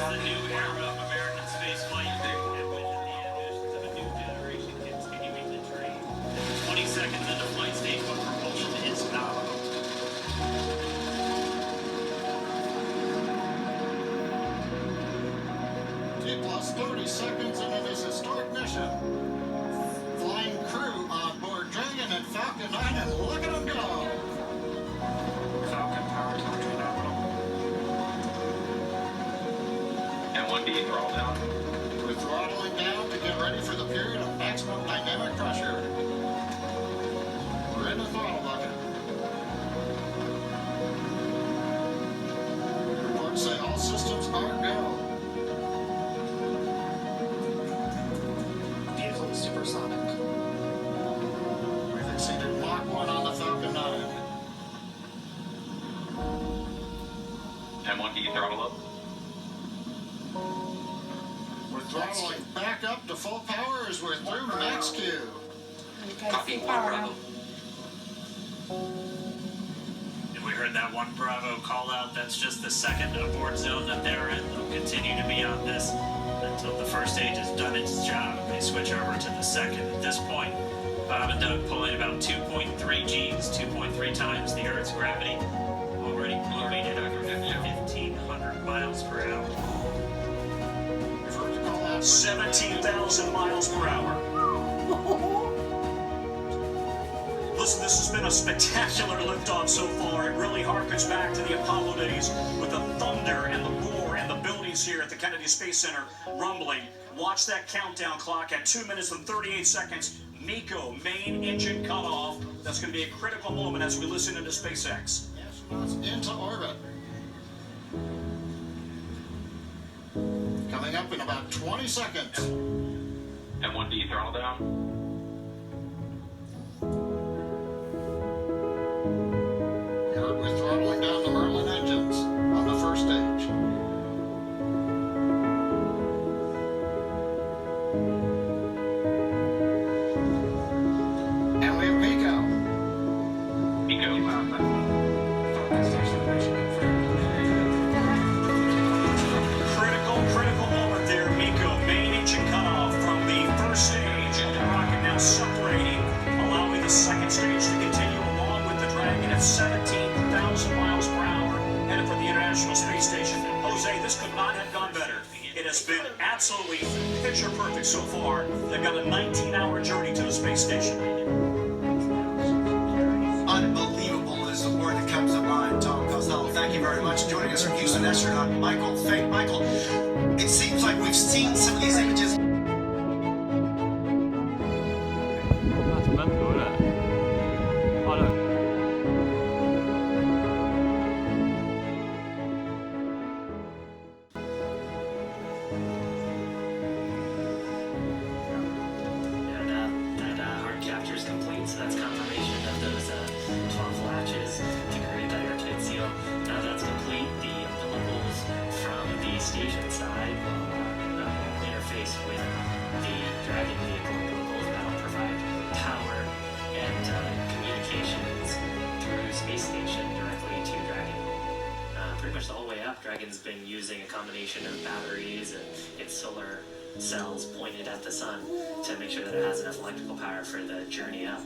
the new era of American spaceflight, and with the ambitions of a new generation continuing to train. 20 seconds into flight stage 1, propulsion is nominal. T plus 30 seconds into this historic mission. Flying crew on board Dragon and Falcon 9, and look at them go! Falcon power to nominal. And 1D throttle down. We're throttling down to get ready for the period of maximum dynamic pressure. We're in the throttle bucket. Reports say all systems are go. Vehicle is supersonic. We've exceeded Mach 1 on the Falcon 9. And 1D throttle up. We're throttling back up to full power as we're through max Q. Copy, 1 Bravo. And we heard that 1 Bravo call out. That's just the second abort zone that they're in. They'll continue to be on this until the first stage has done its job. They switch over to the second. At this point, Bob and Doug pulling about 2.3 Gs, 2.3 times the Earth's gravity. Already moving at over 1,500 miles per hour. We've heard the call out. 17,000 miles per hour. Listen, this has been a spectacular liftoff so far. It really harkens back to the Apollo days with the thunder and the roar and the buildings here at the Kennedy Space Center rumbling. Watch that countdown clock at 2 minutes and 38 seconds. MECO, main engine cutoff. That's going to be a critical moment as we listen into SpaceX. Astronauts into orbit. Coming up in about 20 seconds. And 1D throttle down. We're throttling down the Merlin engines on the first stage. And we have MECO. Critical moment there. MECO, main engine cutoff from the first stage, and the rocket now separating, allowing the second stage to continue along with the Dragon at 17,000 miles per hour, headed for the International Space Station. Jose, this could not have gone better. It has been absolutely picture perfect so far. They've got a 19-hour journey to the space station. Unbelievable is the word that comes to mind, Tom Costello. Thank you very much. Joining us from Houston astronaut Michael Fake. Michael, it seems like we've seen some of these images. That's mental, isn't it? I don't. That hard capture is complete, so that's confirmation of those 12 latches to create that airtight seal. Now that's complete, the umbilicals from the station side will interface with the Dragon vehicle umbilicals that'll provide power and communications through space station directly to Dragon. Pretty much the whole way up, Dragon's been using a combination of batteries and its solar cells pointed at the sun to make sure that it has enough electrical power for the journey up.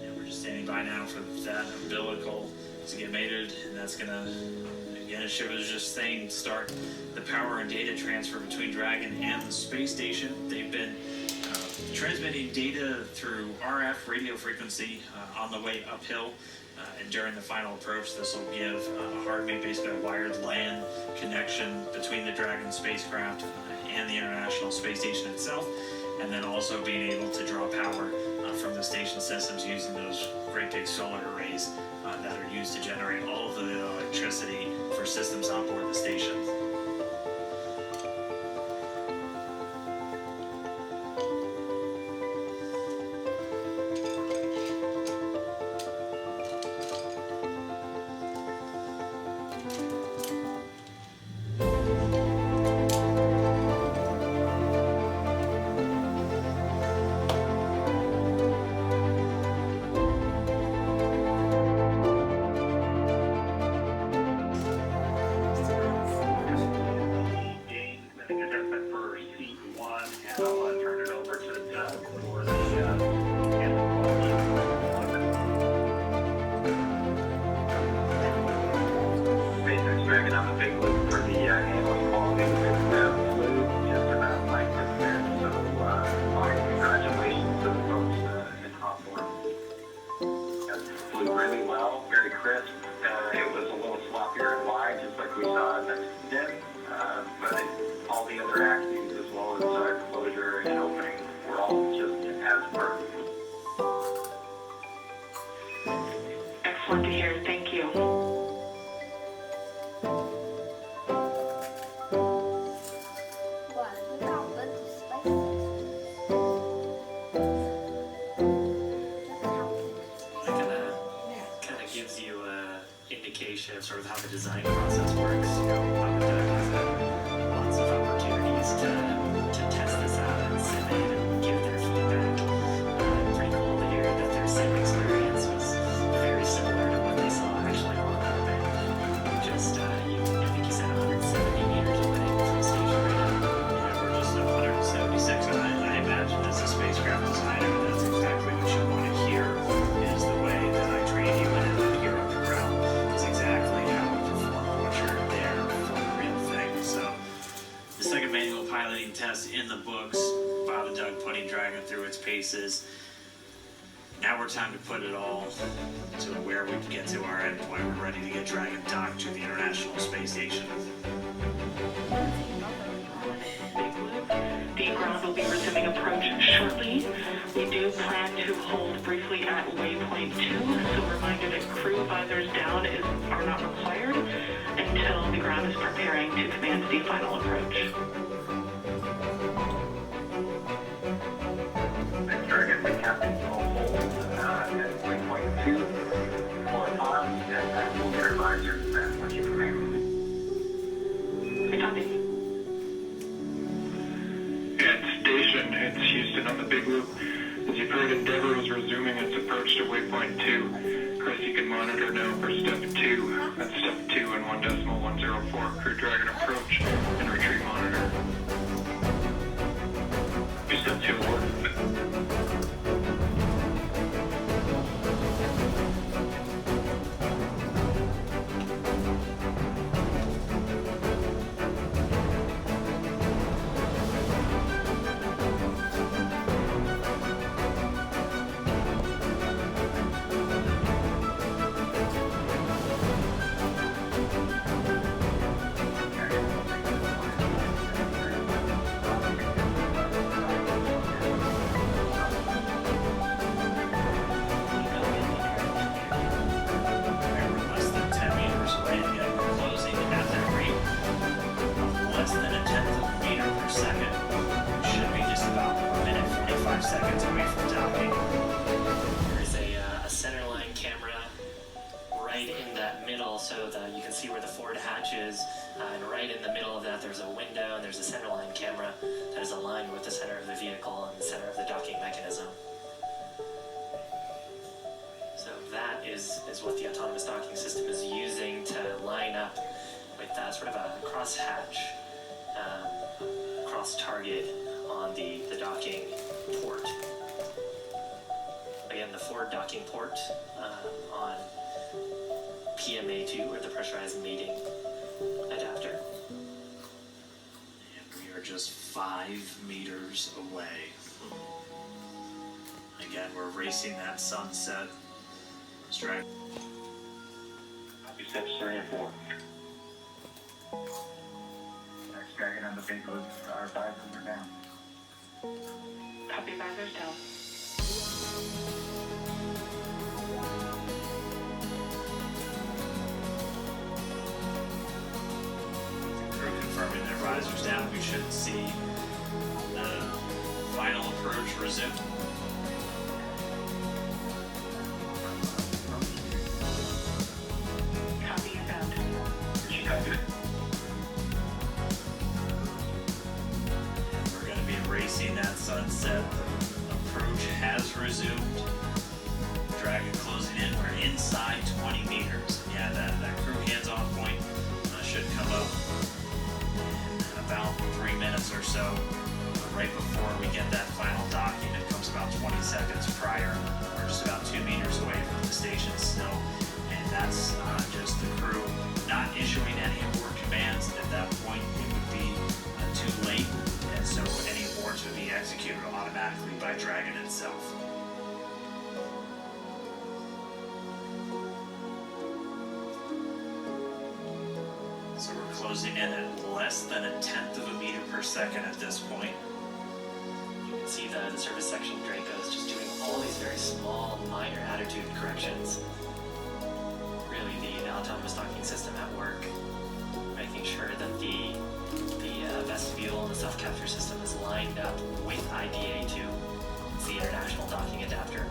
And we're just standing by now for that umbilical to get mated, and that's gonna, again, as Shiv was just saying, start the power and data transfer between Dragon and the space station. They've been transmitting data through RF radio frequency on the way uphill, and during the final approach, this will give a hard-made, basically a wired LAN connection between the Dragon spacecraft and the International Space Station itself, and then also being able to draw power from the station systems using those great big solar arrays that are used to generate all of the electricity for systems on board the station. SpaceX Dragon on the big loop for the handling quality of it flew just about like this. So, my congratulations to the folks in Hawthorne. It flew really well, very crisp. It was a little sloppier and wide, just like we saw next to Dim. But all the other axes, as well as closure and opening, were all just as perfect. Excellent to hear. Thank you. Gives you an indication of sort of how the design process works. You know, Papa Doug has lots of opportunities to test this out and submit and give their feedback. Pretty cool to hear that their sim experience was very similar to what they saw actually on orbit. Just, I think you said 170 meters away from station right now. Yeah, we're just at 176, and I imagine as a spacecraft designer, that's exactly what you want to hear, is the way that I train you in it up here on the ground, is exactly how it performs once you're there for the real thing. So, the second manual piloting test in the books, Father Doug putting Dragon through its paces. Now we're time to put it all to where we can get to our endpoint. We're ready to get Dragon docked to the International Space Station. The ground will be resuming approach shortly. We do plan to hold briefly at waypoint 2, so reminder that crew visors down are not required until the ground is preparing to commence the final approach. Thanks, Dragon. The captain's on hold at waypoint 2 for a while, and we'll get our visors back when you come in. Copy. At station, it's Houston on the big loop. As you've heard, Endeavour is resuming its approach to waypoint 2. Chris, you can monitor now for step 2. That's step 2 and 1.104 Crew Dragon approach and retreat monitor. Step 2 work. We're less than 10 meters away, and yet we're closing at that rate of less than a tenth of a meter per second. Should be just about 1 minute 45 seconds away from docking. There's a centerline camera right in that middle, so that you can see where the forward hatch is, and right in the middle of that there's a window and there's a centerline camera that is aligned with the center of the vehicle and the center of the docking mechanism. So that is what the autonomous docking system is using to line up with sort of a cross hatch, cross target on the docking port. Again, the forward docking port on PMA2, or the pressurized mating adapter. And we are just 5 meters away. Again, we're racing that sunset. Strike. Copy steps 3 and 4. Next Dragon on the big loop. Our visors are down. Copy, visors down. Crew confirming their visors down. We should see the final approach resume. Copy, inbound. that point, it would be too late, and so any aborts would be executed automatically by Dragon itself. So we're closing in at less than 1/10 of a meter per second at this point. You can see the service section Dracos just doing all these very small, minor attitude corrections. Really, the autonomous docking system at work, making sure that the vestibule and the self-capture system is lined up with IDA2. It's the International Docking Adapter.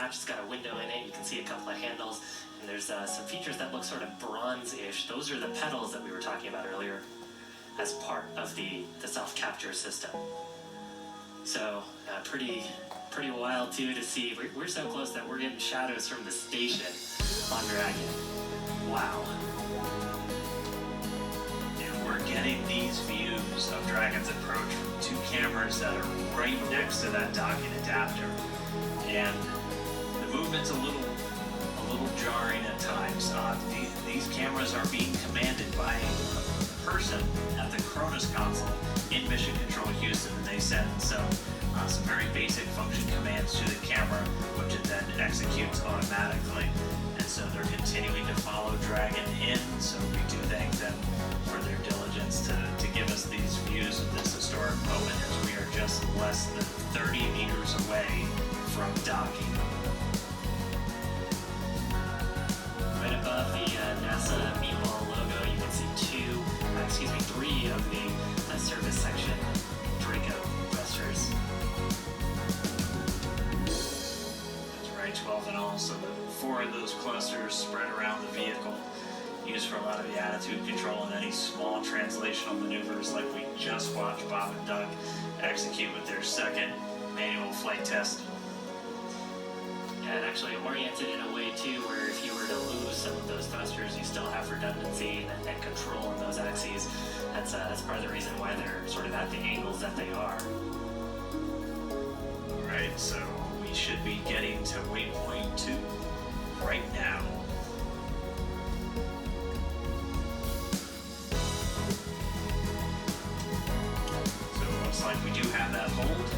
It's got a window in it. You can see a couple of handles, and there's some features that look sort of bronze-ish. Those are the pedals that we were talking about earlier as part of the self-capture system. So pretty wild too to see. We're so close that we're getting shadows from the station on Dragon. Wow. And we're getting these views of Dragon's approach from two cameras that are right next to that docking adapter, and movement's a little jarring at times. These cameras are being commanded by a person at the Cronus console in Mission Control Houston, and they send some very basic function commands to the camera, which it then executes automatically. And so they're continuing to follow Dragon in, so we do thank them for their diligence to give us these views of this historic moment, as we are just less than 30 meters away from docking. Right above the NASA meatball logo, you can see three of the service section Draco thrusters. That's right, 12 in all, so 4 of those clusters spread around the vehicle, used for a lot of the attitude control and any small translational maneuvers like we just watched Bob and Doug execute with their second manual flight test. And actually oriented in a way too where if you were to lose some of those thrusters, you still have redundancy and control on those axes. That's part of the reason why they're sort of at the angles that they are. Alright, so we should be getting to waypoint 2 right now. So it looks like we do have that hold.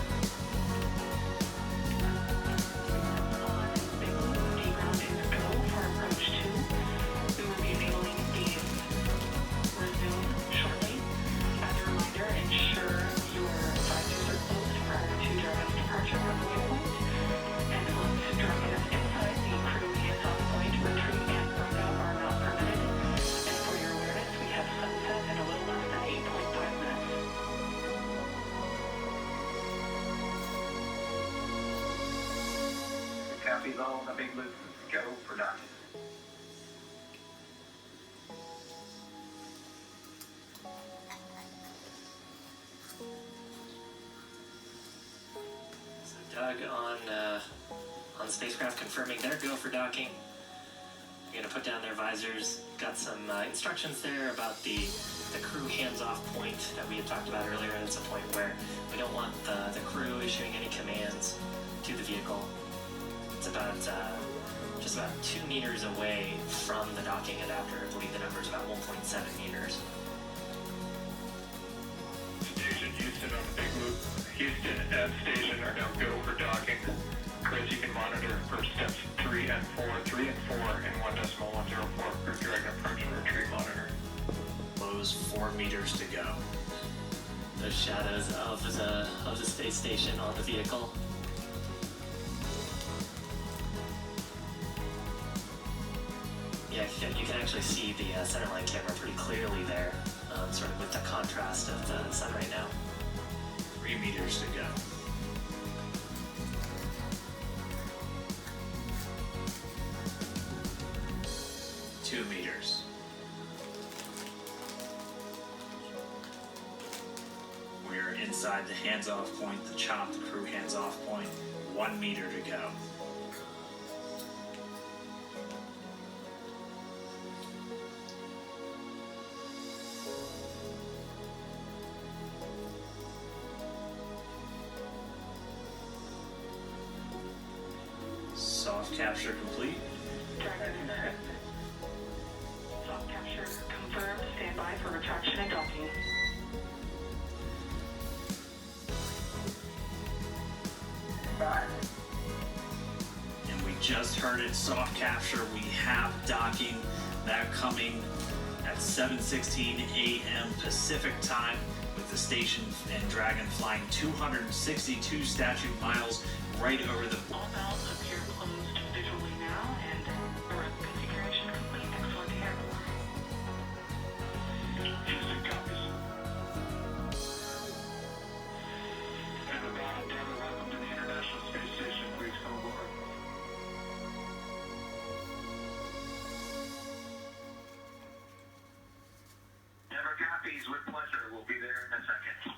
Copies all on the big loop. Go for docking. So Doug on spacecraft confirming their go for docking. We're going to put down their visors. Got some instructions there about the crew hands-off point that we had talked about earlier. And it's a point where we don't want the crew issuing any commands to the vehicle. It's about just about 2 meters away from the docking adapter. I believe the number is about 1.7 meters. Station Houston on the big loop. Houston and station are now go for docking. Chris, you can monitor for steps 3 and 4, 3 and 4 in 1.104 Crew Dragon approach and retreat monitor. Those 4 meters to go. The shadows of the space station on the vehicle. Yeah, you can actually actually see the centerline camera pretty clearly there, sort of with the contrast of the sun right now. 3 meters to go. Two meters. We're inside the hands-off point, the chop, the crew hands-off point. 1 meter to go. Soft capture complete. Soft capture confirmed. Stand by for retraction and docking. And we just heard it, soft capture. We have docking, that coming at 7:16 a.m. Pacific time, with the station and Dragon flying 262 statute miles right over the... All valves appear closed visually now, and configuration complete. Excellent air. Houston copies. And about Endeavour, welcome to the International Space Station. Please come aboard. Never copies, with pleasure. We'll be there in a second.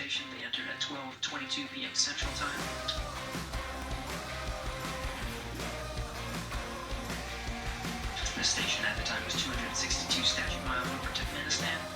They entered at 12:22 p.m. Central Time. The station at the time was 262 statute miles over Turkmenistan.